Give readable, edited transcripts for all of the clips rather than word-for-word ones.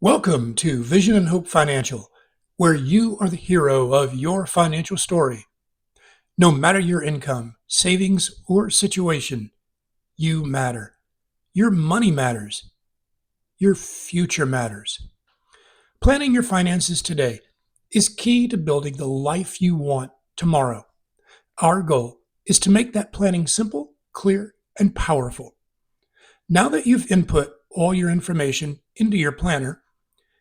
Welcome to Vision and Hope Financial, where you are the hero of your financial story. No matter your income, savings, or situation, you matter. Your money matters. Your future matters. Planning your finances today is key to building the life you want tomorrow. Our goal is to make that planning simple, clear, and powerful. Now that you've input all your information into your planner,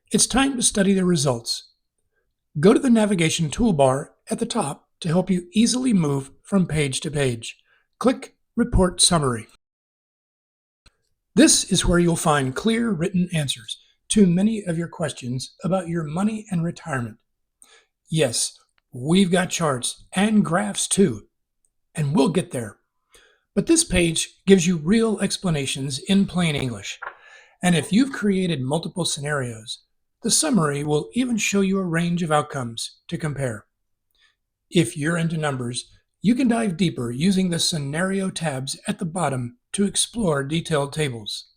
it's time to study the results. Go to the navigation toolbar at the top to help you easily move from page to page. Click Report Summary. This is where you'll find clear written answers to many of your questions about your money and retirement. Yes, we've got charts and graphs too, and we'll get there. But this page gives you real explanations in plain English. And if you've created multiple scenarios, the summary will even show you a range of outcomes to compare. If you're into numbers, you can dive deeper using the scenario tabs at the bottom to explore detailed tables.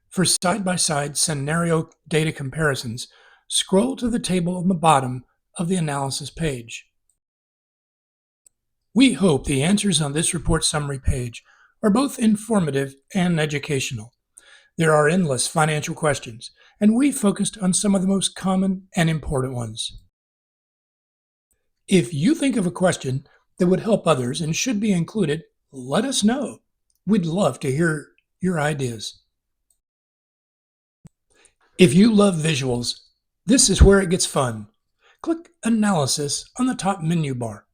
For side-by-side scenario data comparisons, scroll to the table on the bottom of the analysis page. We hope the answers on this report summary page are both informative and educational. There are endless financial questions, and we focused on some of the most common and important ones. If you think of a question that would help others and should be included, let us know. We'd love to hear your ideas. If you love visuals, this is where it gets fun. Click Analysis on the top menu bar.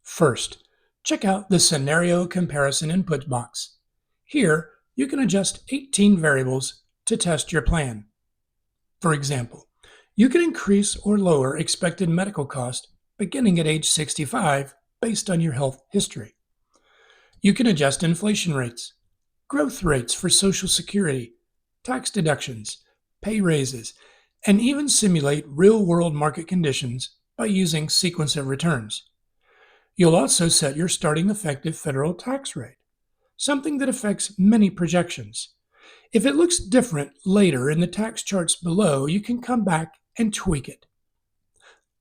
First, check out the Scenario Comparison Input box. Here, you can adjust 18 variables to test your plan. For example, you can increase or lower expected medical cost beginning at age 65 based on your health history. You can adjust inflation rates, growth rates for Social Security, tax deductions, pay raises, and even simulate real-world market conditions by using sequence of returns. You'll also set your starting effective federal tax rate, something that affects many projections. If it looks different later in the tax charts below, you can come back and tweak it.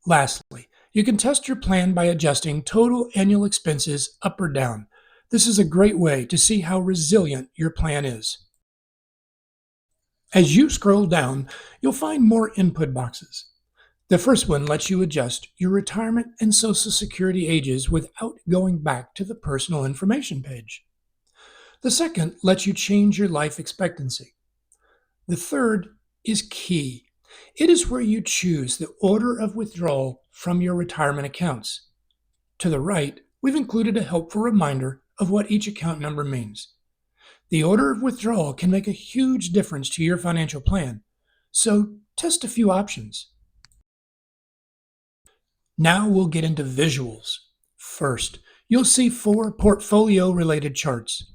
Lastly, you can test your plan by adjusting total annual expenses up or down. This is a great way to see how resilient your plan is. As you scroll down, you'll find more input boxes. The first one lets you adjust your retirement and Social Security ages without going back to the personal information page. The second lets you change your life expectancy. The third is key. It is where you choose the order of withdrawal from your retirement accounts. To the right, we've included a helpful reminder of what each account number means. The order of withdrawal can make a huge difference to your financial plan, so test a few options. Now we'll get into visuals. First, you'll see 4 portfolio-related charts.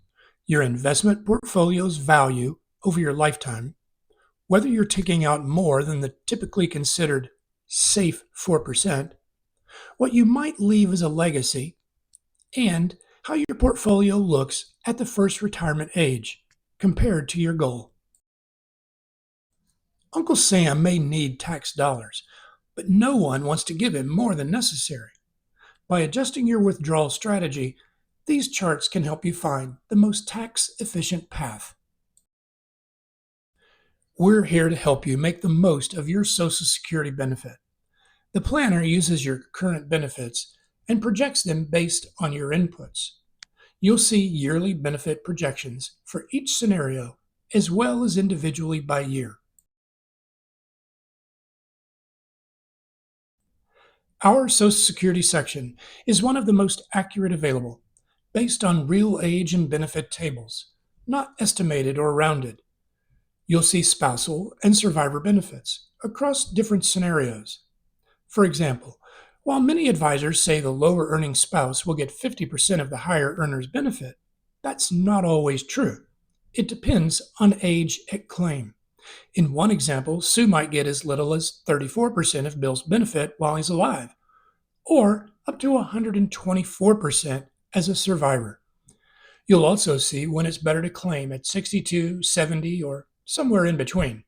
Your investment portfolio's value over your lifetime, whether you're taking out more than the typically considered safe 4%, what you might leave as a legacy, and how your portfolio looks at the first retirement age compared to your goal. Uncle Sam may need tax dollars, but no one wants to give him more than necessary. By adjusting your withdrawal strategy, these charts can help you find the most tax-efficient path. We're here to help you make the most of your Social Security benefit. The planner uses your current benefits and projects them based on your inputs. You'll see yearly benefit projections for each scenario as well as individually by year. Our Social Security section is one of the most accurate available, based on real age and benefit tables, not estimated or rounded. You'll see spousal and survivor benefits across different scenarios. For example, while many advisors say the lower earning spouse will get 50% of the higher earner's benefit, that's not always true. It depends on age at claim. In one example, Sue might get as little as 34% of Bill's benefit while he's alive, or up to 124% as a survivor. You'll also see when it's better to claim at 62, 70, or somewhere in between.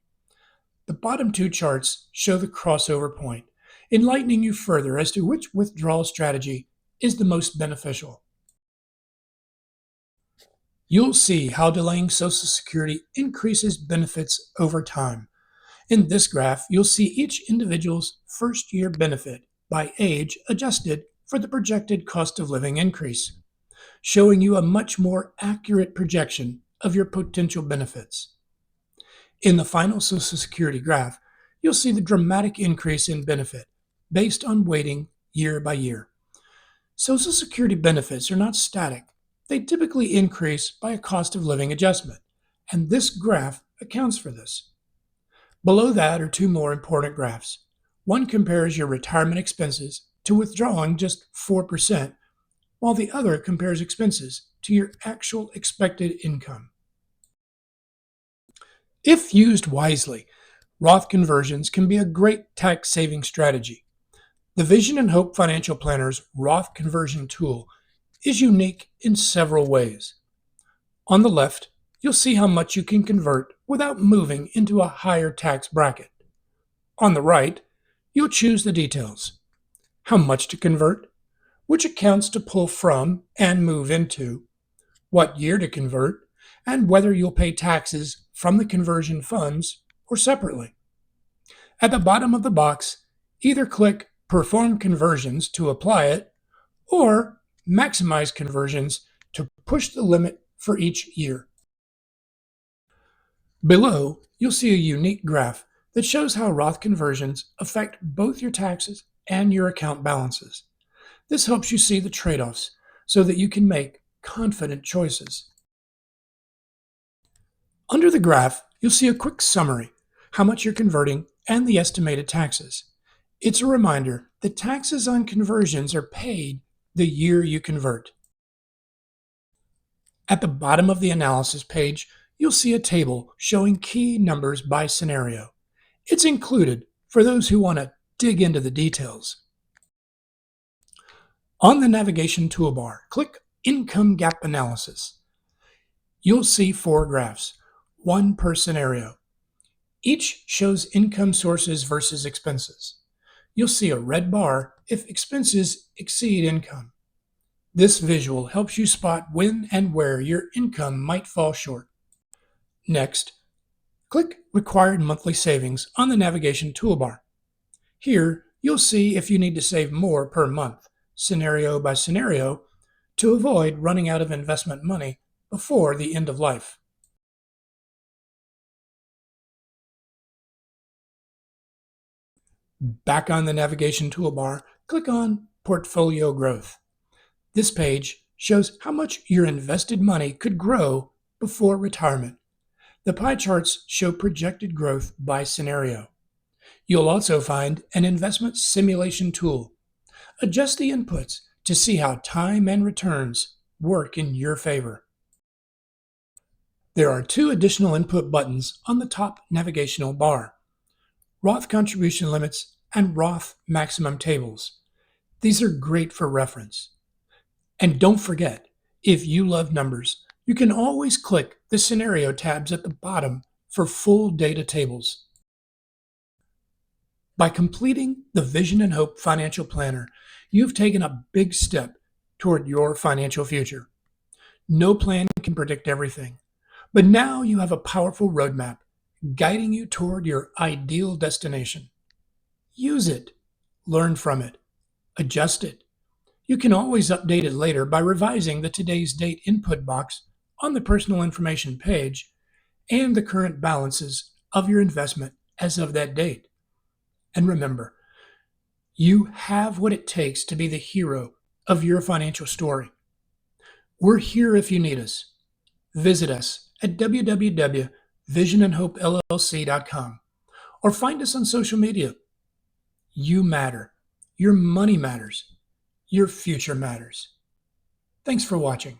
The bottom two charts show the crossover point, enlightening you further as to which withdrawal strategy is the most beneficial. You'll see how delaying Social Security increases benefits over time. In this graph, you'll see each individual's first year benefit by age adjusted for the projected cost of living increase, showing you a much more accurate projection of your potential benefits. In the final Social Security graph, you'll see the dramatic increase in benefit based on weighting year by year. Social Security benefits are not static. They typically increase by a cost of living adjustment, and this graph accounts for this. Below that are two more important graphs. One compares your retirement expenses to withdrawing just 4%, while the other compares expenses to your actual expected income. If used wisely, Roth conversions can be a great tax saving strategy. The Vision and Hope Financial Planner's Roth conversion tool is unique in several ways. On the left, you'll see how much you can convert without moving into a higher tax bracket. On the right, you'll choose the details: how much to convert, which accounts to pull from and move into, what year to convert, and whether you'll pay taxes from the conversion funds or separately. At the bottom of the box, either click Perform Conversions to apply it, or Maximize Conversions to push the limit for each year. Below, you'll see a unique graph that shows how Roth conversions affect both your taxes and your account balances. This helps you see the trade-offs so that you can make confident choices. Under the graph, you'll see a quick summary, how much you're converting, and the estimated taxes. It's a reminder that taxes on conversions are paid the year you convert. At the bottom of the analysis page, you'll see a table showing key numbers by scenario. It's included for those who want to dig into the details. On the navigation toolbar, click Income Gap Analysis. You'll see 4 graphs, one per scenario. Each shows income sources versus expenses. You'll see a red bar if expenses exceed income. This visual helps you spot when and where your income might fall short. Next, click Required Monthly Savings on the navigation toolbar. Here, you'll see if you need to save more per month, scenario by scenario, to avoid running out of investment money before the end of life. Back on the navigation toolbar, click on Portfolio Growth. This page shows how much your invested money could grow before retirement. The pie charts show projected growth by scenario. You'll also find an investment simulation tool. Adjust the inputs to see how time and returns work in your favor. There are 2 additional input buttons on the top navigational bar: Roth contribution limits and Roth maximum tables. These are great for reference. And don't forget, if you love numbers, you can always click the scenario tabs at the bottom for full data tables. By completing the Vision and Hope Financial Planner, you've taken a big step toward your financial future. No plan can predict everything, but now you have a powerful roadmap guiding you toward your ideal destination. Use it, learn from it, adjust it. You can always update it later by revising the Today's Date input box on the Personal Information page and the current balances of your investment as of that date. And remember, you have what it takes to be the hero of your financial story. We're here if you need us. Visit us at www.visionandhopellc.com or find us on social media. You matter. Your money matters. Your future matters. Thanks for watching.